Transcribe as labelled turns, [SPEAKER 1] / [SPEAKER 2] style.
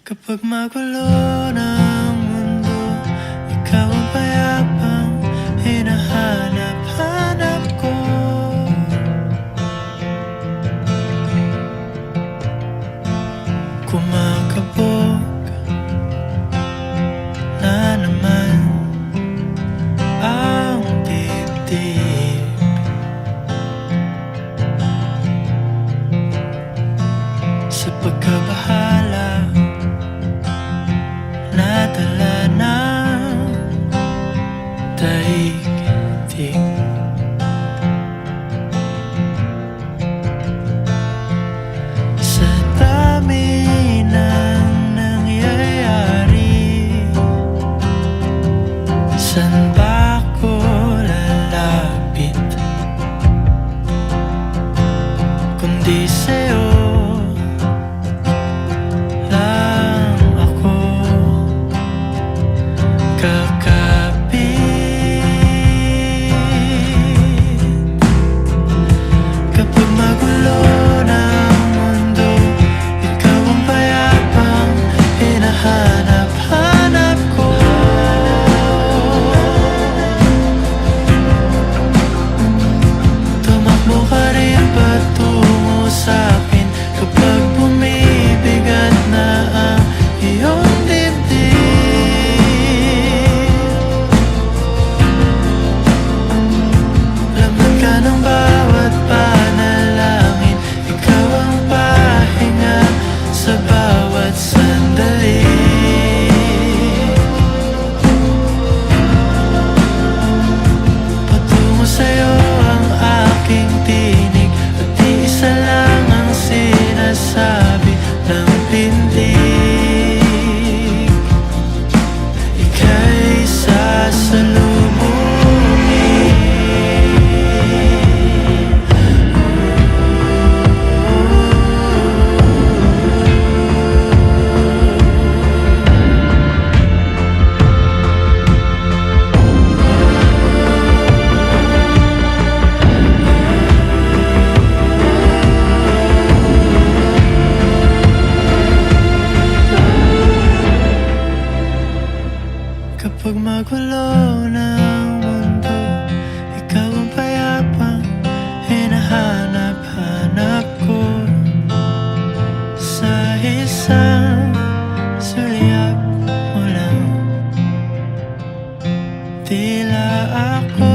[SPEAKER 1] Kapag magulo ng mundo, ikaw ang payapang hinahanap-hanap ko. Kumakabog na naman ang dibdib. Sa pagkabahala, nadala ng daigdig. Sa dami ng nangyayari, saan ba ako lalapit kundi sa'yo lang ako kakapit. Kapag magulo ng mundo, ikaw ang payapang hinahanap-hanap ko. Tumakbo ka rin patungo sa'kin kapag bumibigat na ang iyong dibdib. Laman ka ng bawat panalangin, ikaw ang pahinga sa bawat sandali. Patungo sa'yo ang aking tinig, at di isa lang ang sinasabi ng tindig. Ika'y sasalubungin. Kapag magulo ng mundo, ikaw ang payapang hinahanap-hanap ko. Sa isang sulyap mo lang, tila ako